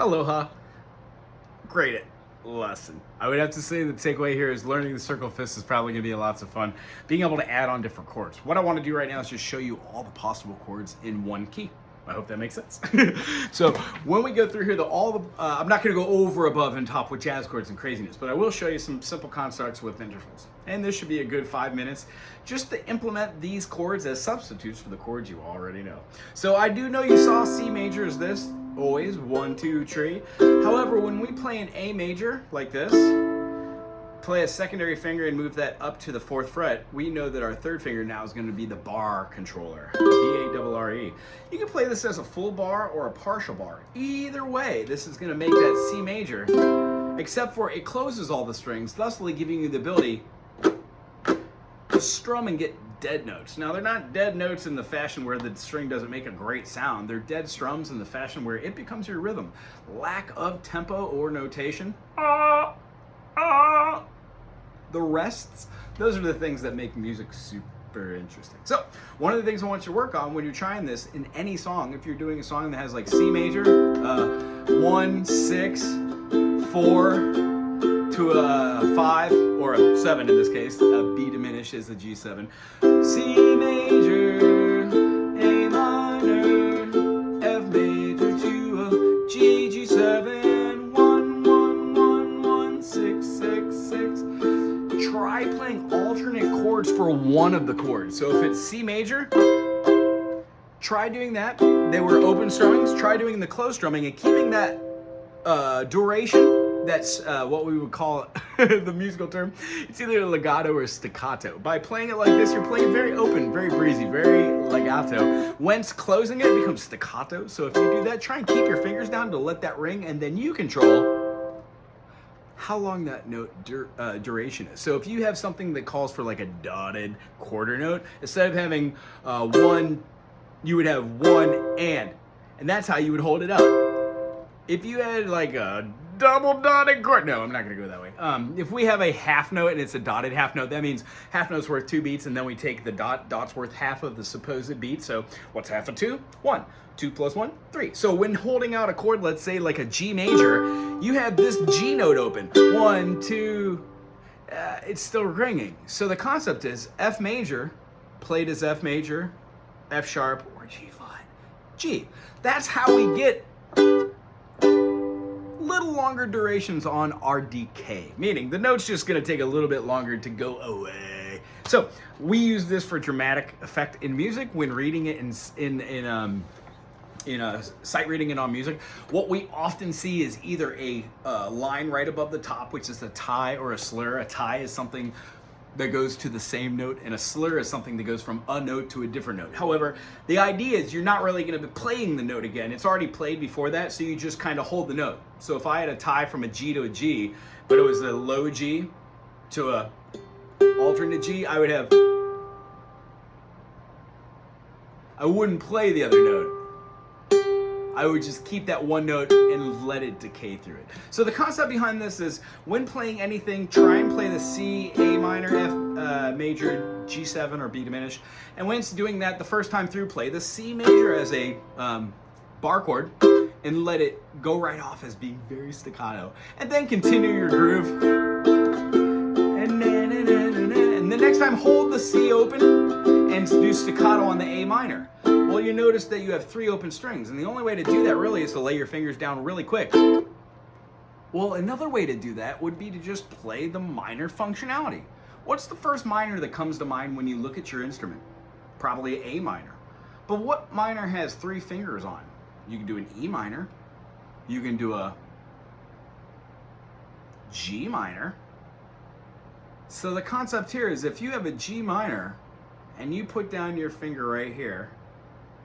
Aloha. Great lesson. I would have to say the takeaway here is learning the circle fifths is probably going to be lots of fun. Being able to add on different chords. What I want to do right now is just show you all the possible chords in one key. I hope that makes sense. So when we go through here, I'm not going to go over, above, and top with jazz chords and craziness, but I will show you some simple constructs with intervals. And this should be a good 5 minutes just to implement these chords as substitutes for the chords you already know. So I do know you saw C major as this, always 1, 2, 3. However, when we play an A major like this, play a secondary finger and move that up to the 4th fret, we know that our 3rd finger now is going to be the bar controller, B-A-R-R-E. You can play this as a full bar or a partial bar. Either way, this is going to make that C major, except for it closes all the strings, thusly giving you the ability to strum and get dead notes. Now, they're not dead notes in the fashion where the string doesn't make a great sound. They're dead strums in the fashion where it becomes your rhythm. Lack of tempo or notation. The rests, those are the things that make music super interesting. So one of the things I want you to work on when you're trying this in any song, if you're doing a song that has like C major, 1, 6, 4 to a 5 or a 7 in this case, a B diminished is a G7, C major, A minor, F major to a G, G7, 1, 1, 1, 1, 6, 6, 6. Try playing alternate chords for one of the chords. So if it's C major, try doing that. They were open strummings. Try doing the closed strumming and keeping that duration. That's what we would call the musical term. It's either legato or staccato. By playing it like this, you're playing very open, very breezy, very legato. Once closing it, it becomes staccato. So if you do that, try and keep your fingers down to let that ring, and then you control how long that note duration is. So if you have something that calls for like a dotted quarter note, instead of having 1, you would have 1 and that's how you would hold it up. If you had like a double dotted chord, no, I'm not gonna go that way. If we have a half note and it's a dotted half note, that means half note's worth 2 beats, and then we take the dot's worth half of the supposed beat. So what's half of 2? 1. 2 plus 1, 3. So when holding out a chord, let's say like a G major, you have this G note open. 1, 2, it's still ringing. So the concept is F major, played as F major, F sharp, or G flat, G. That's how we get little longer durations on our decay, meaning the note's just going to take a little bit longer to go away. So we use this for dramatic effect in music when reading it in sight reading it on music. What we often see is either a line right above the top, which is a tie or a slur. A tie is something that goes to the same note, and a slur is something that goes from a note to a different note. However, the idea is you're not really going to be playing the note again. It's already played before that, so you just kind of hold the note. So if I had a tie from a G to a G, but it was a low G to a alternate G, I wouldn't play the other note. I would just keep that one note and let it decay through it. So the concept behind this is when playing anything, try and play the C, A minor, F major, G7, or B diminished. And when it's doing that the first time through, play the C major as a bar chord and let it go right off as being very staccato. And then continue your groove. And the next time, hold the C open and do staccato on the A minor. Well, you notice that you have 3 open strings, and the only way to do that really is to lay your fingers down really quick. Well, another way to do that would be to just play the minor functionality. What's the first minor that comes to mind when you look at your instrument? Probably A minor. But what minor has 3 fingers on? You can do an E minor, you can do a G minor. So the concept here is if you have a G minor and you put down your finger right here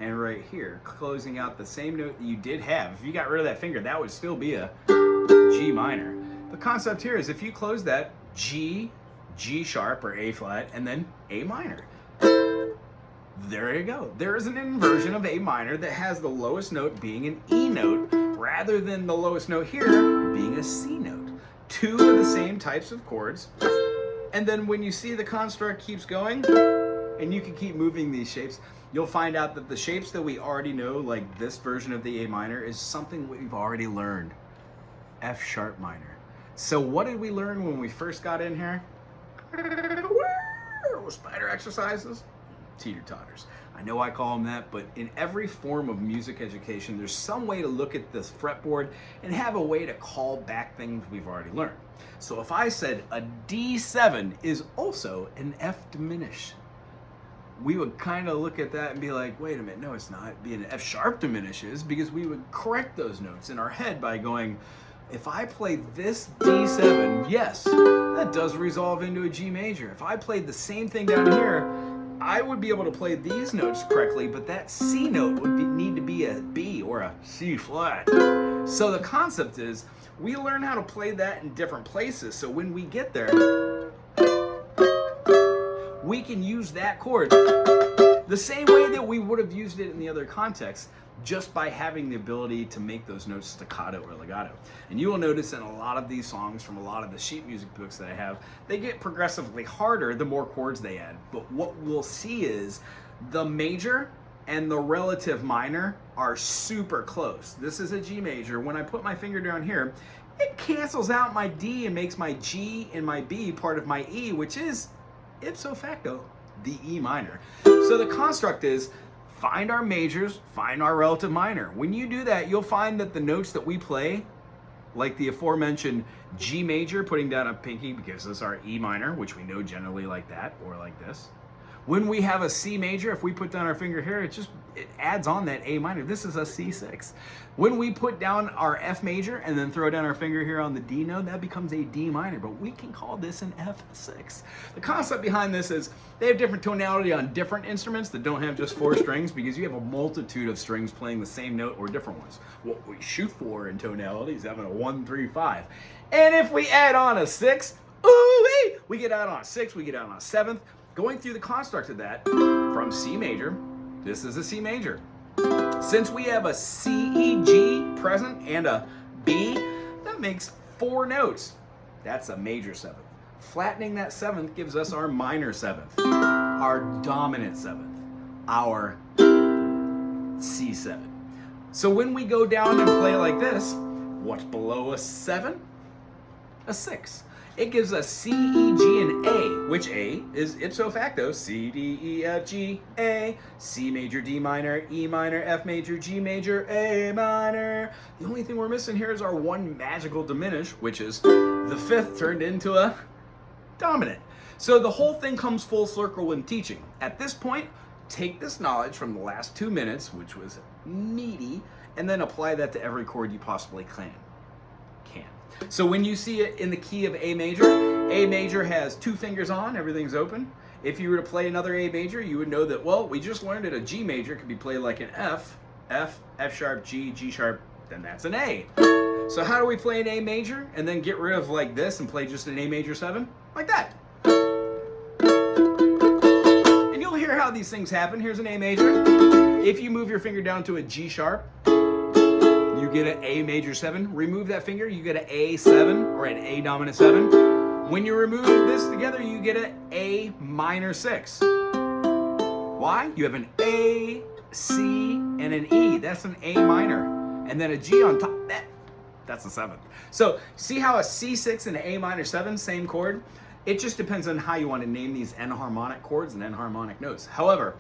and right here, closing out the same note that you did have, if you got rid of that finger, that would still be a G minor. The concept here is if you close that, G, G sharp or A flat, and then A minor. There you go. There is an inversion of A minor that has the lowest note being an E note rather than the lowest note here being a C note. 2 of the same types of chords. And then when you see the construct keeps going, and you can keep moving these shapes, you'll find out that the shapes that we already know, like this version of the A minor, is something we've already learned. F sharp minor. So what did we learn when we first got in here? Spider exercises, teeter-totters. I know I call them that, but in every form of music education, there's some way to look at this fretboard and have a way to call back things we've already learned. So if I said a D7 is also an F diminished, we would kind of look at that and be like, wait a minute, no, it's not. Being an F sharp diminishes, because we would correct those notes in our head by going, if I played this D7, yes, that does resolve into a G major. If I played the same thing down here, I would be able to play these notes correctly, but that C note would need to be a B or a C flat. So the concept is, we learn how to play that in different places, so when we get there, we can use that chord the same way that we would have used it in the other context, just by having the ability to make those notes staccato or legato. And you will notice in a lot of these songs from a lot of the sheet music books that I have, they get progressively harder the more chords they add. But what we'll see is the major and the relative minor are super close. This is a G major. When I put my finger down here, it cancels out my D and makes my G and my B part of my E, which is ipso facto the E minor. So the construct is, find our majors, find our relative minor. When you do that, you'll find that the notes that we play, like the aforementioned G major, putting down a pinky gives us our E minor, which we know generally like that, or like this. When we have a C major, if we put down our finger here, it adds on that A minor. This is a C6. When we put down our F major and then throw down our finger here on the D note, that becomes a D minor, but we can call this an F6. The concept behind this is they have different tonality on different instruments that don't have just 4 strings, because you have a multitude of strings playing the same note or different ones. What we shoot for in tonality is having a 1, 3, 5. And if we add on a 6, ooh-wee, we get out on a 6, we get out on a 7th. Going through the construct of that, from C major, this is a C major. Since we have a C, E, G present and a B, that makes 4 notes. That's a major 7th. Flattening that 7th gives us our minor 7th, our dominant 7th, our C7. So when we go down and play like this, what's below a 7? A 6. It gives us C, E, G, and A, which A is ipso facto C, D, E, F, G, A, C major, D minor, E minor, F major, G major, A minor. The only thing we're missing here is our one magical diminish, which is the 5th turned into a dominant. So the whole thing comes full circle when teaching. At this point, take this knowledge from the last 2 minutes, which was meaty, and then apply that to every chord you possibly can. So when you see it in the key of A major has 2 fingers on, everything's open. If you were to play another A major, you would know that, well, we just learned that a G major could be played like an F, F, F sharp, G, G sharp, then that's an A. So how do we play an A major and then get rid of like this and play just an A major 7? Like that. And you'll hear how these things happen. Here's an A major. If you move your finger down to a G sharp, you get an A major 7. Remove that finger, you get an A7 or an A dominant 7. When you remove this together, you get an A minor 6. Why? You have an A, C, and an E. That's an A minor. And then a G on top. That's a 7th. So see how a C6 and an A minor 7, same chord? It just depends on how you want to name these enharmonic chords and enharmonic notes. However,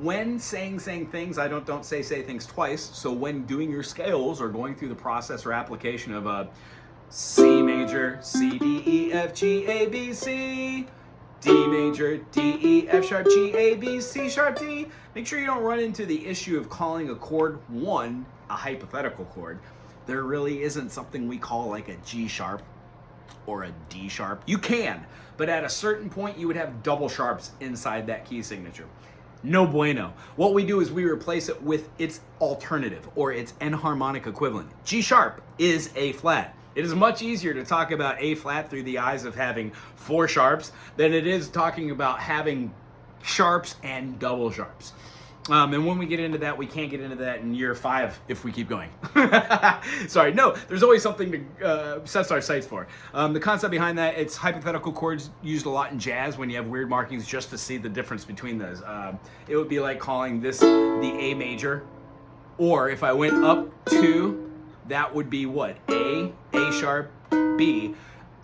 when saying things, I don't say things twice. So when doing your scales or going through the process or application of a C major, C, D, E, F, G, A, B, C, D major, D, E, F sharp, G, A, B, C sharp, D, make sure you don't run into the issue of calling a chord 1 a hypothetical chord. There really isn't something we call like a G sharp or a D sharp. You can, but at a certain point you would have double sharps inside that key signature. No bueno. What we do is we replace it with its alternative or its enharmonic equivalent. G sharp is A flat. It is much easier to talk about A flat through the eyes of having 4 sharps than it is talking about having sharps and double sharps. And when we get into that, we can't get into that in year 5 if we keep going. Sorry, no, there's always something to set our sights for. The concept behind that, it's hypothetical chords used a lot in jazz when you have weird markings just to see the difference between those. It would be like calling this the A major, or if I went up 2, that would be what? A sharp, B.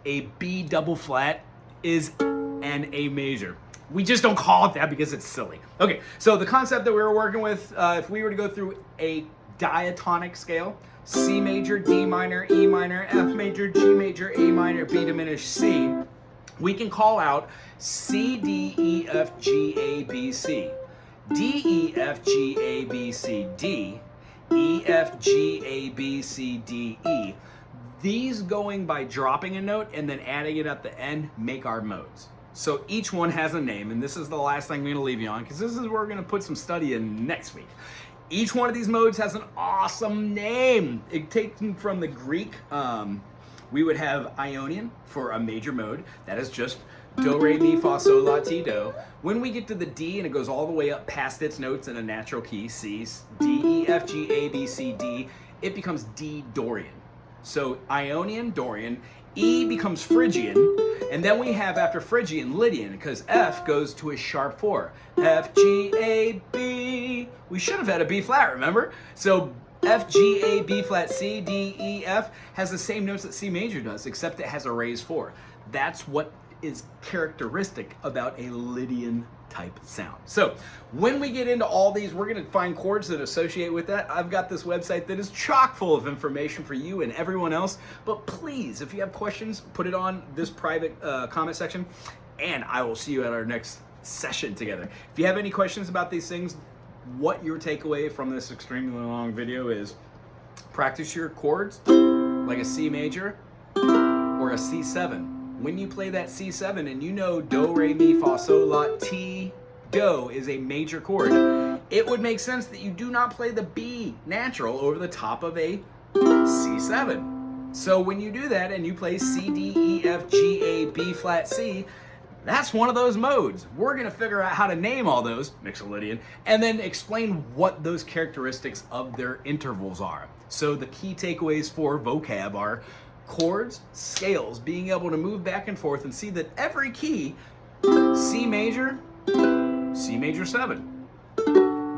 A B double flat is an A major. We just don't call it that because it's silly. Okay, so the concept that we were working with, if we were to go through a diatonic scale, C major, D minor, E minor, F major, G major, A minor, B diminished, C, we can call out C, D, E, F, G, A, B, C, D, E, F, G, A, B, C, D, E, F, G, A, B, C, D, E. These going by dropping a note and then adding it at the end make our modes. So each one has a name, and this is the last thing I'm going to leave you on, because this is where we're going to put some study in next week. Each one of these modes has an awesome name. It taken from the Greek. We would have Ionian for a major mode. That is just do, re, mi, fa, sol, la, ti, do. When we get to the D and it goes all the way up past its notes in a natural key, C, D, E, F, G, A, B, C, D, it becomes D Dorian. So Ionian, Dorian, E becomes Phrygian, and then we have after Phrygian, Lydian, because F goes to a sharp 4. F, G, A, B. We should have had a B flat, remember? So F, G, A, B flat, C, D, E, F has the same notes that C major does, except it has a raised 4. That's what is characteristic about a Lydian type sound. So when we get into all these, we're going to find chords that associate with that. I've got this website that is chock full of information for you and everyone else. But please, if you have questions, put it on this private comment section, and I will see you at our next session together. If you have any questions about these things, what your takeaway from this extremely long video is, practice your chords like a C major or a C7. When you play that C7 and you know do, re, mi, fa, sol, la, ti, do is a major chord, it would make sense that you do not play the B natural over the top of a C7. So when you do that and you play C, D, E, F, G, A, B flat, C, that's one of those modes. We're going to figure out how to name all those, Mixolydian, and then explain what those characteristics of their intervals are. So the key takeaways for vocab are chords, scales, being able to move back and forth and see that every key, C major 7,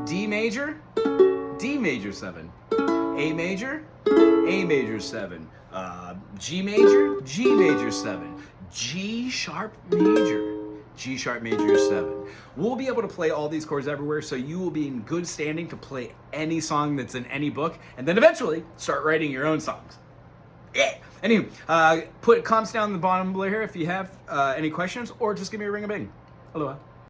D major 7, A major 7, G major 7, G sharp major 7. We'll be able to play all these chords everywhere, so you will be in good standing to play any song that's in any book, and then eventually start writing your own songs. Yeah. Anyway, put comments down in the bottom below here if you have any questions, or just give me a ring a bing. Aloha.